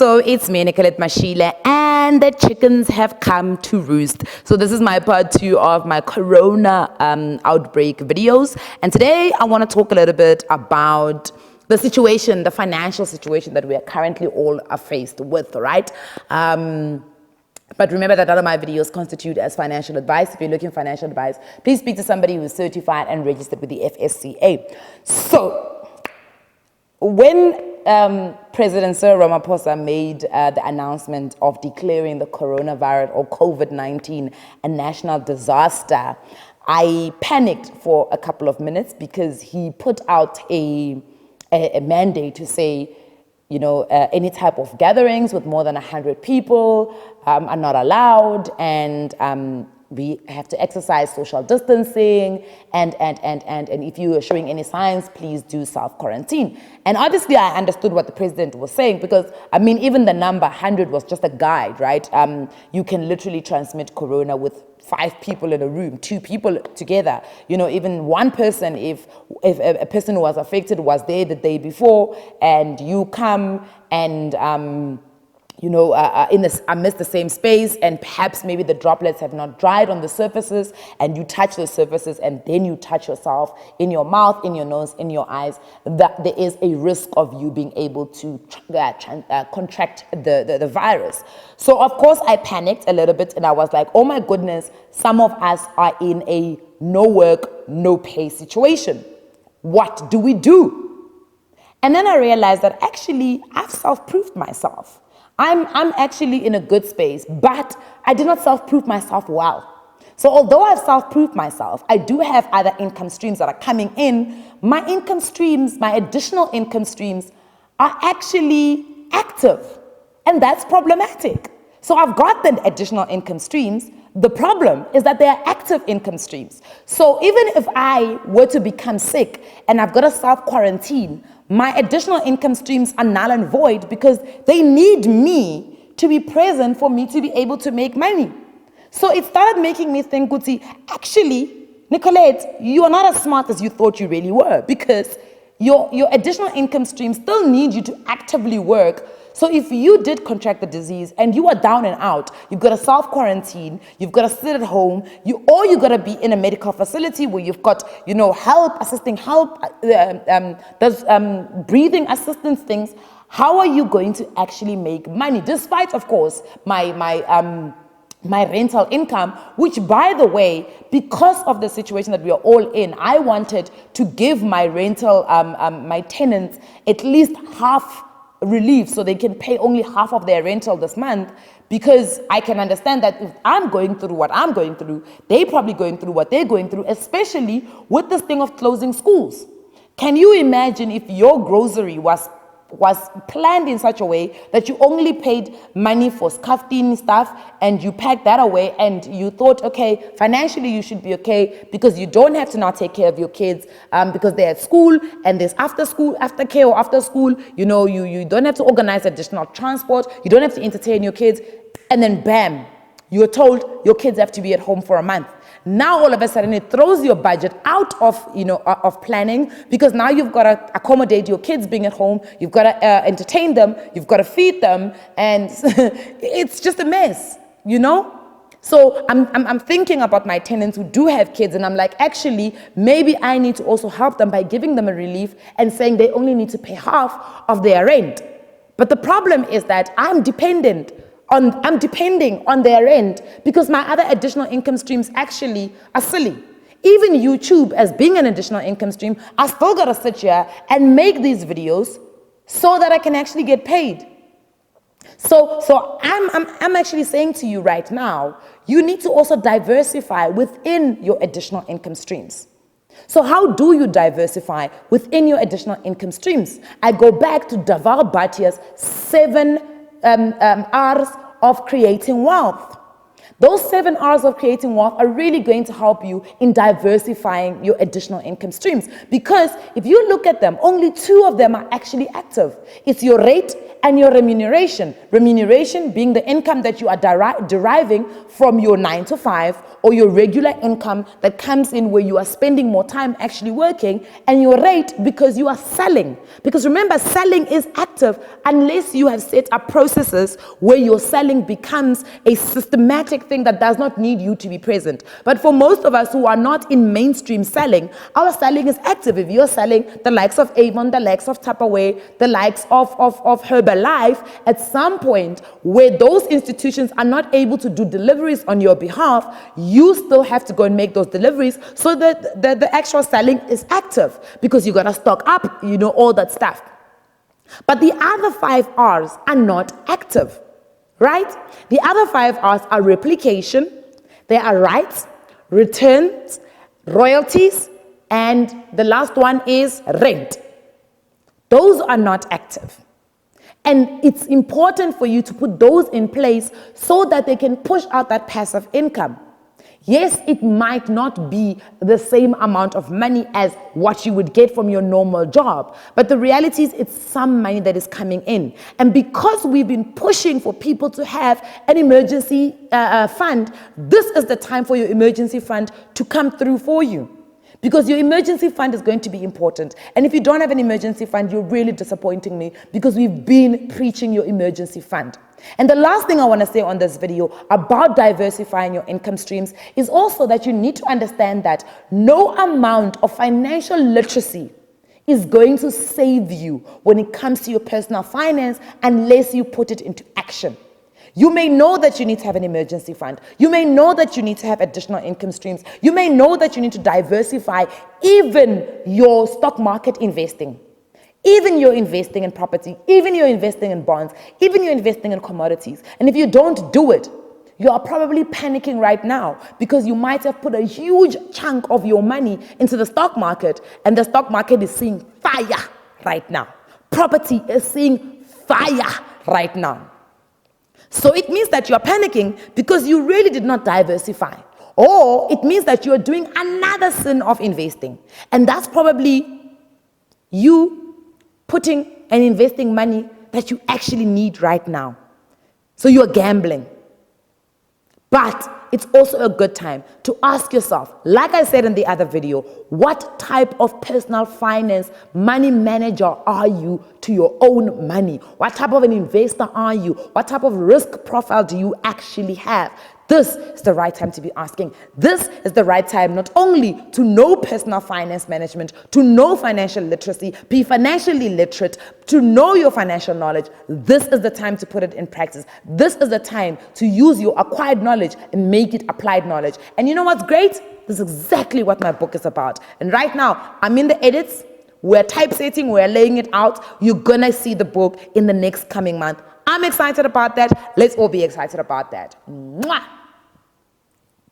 So it's me, Nicolette Mashile, and the chickens have come to roost. So this is my part 2 of my corona outbreak videos. And today I want to talk a little bit about the situation, the financial situation that we are currently all are faced with, right? But remember that none of my videos constitute as financial advice. If you're looking for financial advice, please speak to somebody who is certified and registered with the FSCA. So when President Cyril Ramaphosa made the announcement of declaring the coronavirus or COVID-19 a national disaster, I panicked for a couple of minutes because he put out a mandate to say, you know, any type of gatherings with more than 100 people are not allowed, and we have to exercise social distancing, and if you are showing any signs, please do self-quarantine. And obviously I understood what the president was saying, because I mean, even the number 100 was just a guide, right? You can literally transmit corona with 5 people in a room, 2 people together, you know, even one person, if a person who was affected was there the day before, and you come and you know, amidst the same space, and perhaps maybe the droplets have not dried on the surfaces, and you touch those surfaces, and then you touch yourself in your mouth, in your nose, in your eyes, that there is a risk of you being able to contract the virus. So of course I panicked a little bit, and I was like, oh my goodness, some of us are in a no work, no pay situation. What do we do? And then I realized that actually I've self-proofed myself. I'm actually in a good space, but I did not self-proof myself well. So although I've self-proofed myself, I do have other income streams that are coming in. My income streams, my additional income streams are actually active, and that's problematic. So I've got the additional income streams. The problem is that they are active income streams. So even if I were to become sick and I've got to self-quarantine, my additional income streams are null and void because they need me to be present for me to be able to make money. So it started making me think, Guti, actually, Nicolette, you are not as smart as you thought you really were, because your additional income streams still need you to actively work. So if you did contract the disease and you are down and out, you've got to self-quarantine, you've got to sit at home, or you've got to be in a medical facility where you've got, you know, assisting help, breathing assistance things. How are you going to actually make money? Despite, of course, my rental income, which, by the way, because of the situation that we are all in, I wanted to give my rental, my tenants at least half relief, so they can pay only half of their rental this month, because I can understand that if I'm going through what I'm going through, they're probably going through what they're going through, especially with this thing of closing schools. Can you imagine if your grocery was planned in such a way that you only paid money for scuffing stuff, and you packed that away, and you thought, okay, financially you should be okay because you don't have to now take care of your kids because they're at school, and there's aftercare or after school, you know, you don't have to organize additional transport, you don't have to entertain your kids, and then bam, you're told your kids have to be at home for a month. Now all of a sudden it throws your budget out of, you know, of planning, because now you've got to accommodate your kids being at home, you've got to entertain them, you've got to feed them, and it's just a mess, you know? So I'm thinking about my tenants who do have kids, and I'm like, actually, maybe I need to also help them by giving them a relief and saying they only need to pay half of their rent. But the problem is that I'm depending on their rent, because my other additional income streams actually are silly. Even YouTube, as being an additional income stream, I still gotta sit here and make these videos so that I can actually get paid. So I'm actually saying to you right now, you need to also diversify within your additional income streams. So how do you diversify within your additional income streams? I go back to Dhaval Bhatia's 7 R's of creating wealth. Those 7 R's of creating wealth are really going to help you in diversifying your additional income streams, because if you look at them, only 2 of them are actually active. It's your rate and your remuneration. Remuneration being the income that you are deriving from your 9 to 5 or your regular income that comes in where you are spending more time actually working, and your rate because you are selling. Because remember, selling is active unless you have set up processes where your selling becomes a systematic thing that does not need you to be present. But for most of us who are not in mainstream selling, our selling is active. If you're selling the likes of Avon, the likes of Tupperware, the likes of Herbalife, at some point where those institutions are not able to do deliveries on your behalf, you still have to go and make those deliveries so that the actual selling is active, because you got to stock up, all that stuff. But the other 5 R's are not active, right? The other 5 R's are replication, there are rights, returns, royalties, and the last one is rent. Those are not active. And it's important for you to put those in place so that they can push out that passive income. Yes, it might not be the same amount of money as what you would get from your normal job, but the reality is it's some money that is coming in. And because we've been pushing for people to have an emergency fund, this is the time for your emergency fund to come through for you. Because your emergency fund is going to be important. And if you don't have an emergency fund, you're really disappointing me, because we've been preaching your emergency fund. And the last thing I want to say on this video about diversifying your income streams is also that you need to understand that no amount of financial literacy is going to save you when it comes to your personal finance unless you put it into action. You may know that you need to have an emergency fund. You may know that you need to have additional income streams. You may know that you need to diversify even your stock market investing. Even you're investing in property, even you're investing in bonds, even you're investing in commodities. And if you don't do it, you are probably panicking right now, because you might have put a huge chunk of your money into the stock market, and the stock market is seeing fire right now. Property is seeing fire right now. So it means that you're panicking because you really did not diversify. Or it means that you're doing another sin of investing. And that's probably you putting and investing money that you actually need right now. So you're gambling. But it's also a good time to ask yourself, like I said in the other video, what type of personal finance money manager are you to your own money? What type of an investor are you? What type of risk profile do you actually have? This is the right time to be asking. This is the right time not only to know personal finance management, to know financial literacy, be financially literate, to know your financial knowledge. This is the time to put it in practice. This is the time to use your acquired knowledge and make it applied knowledge. And you know what's great? This is exactly what my book is about. And right now, I'm in the edits. We're typesetting. We're laying it out. You're going to see the book in the next coming month. I'm excited about that. Let's all be excited about that. Mwah!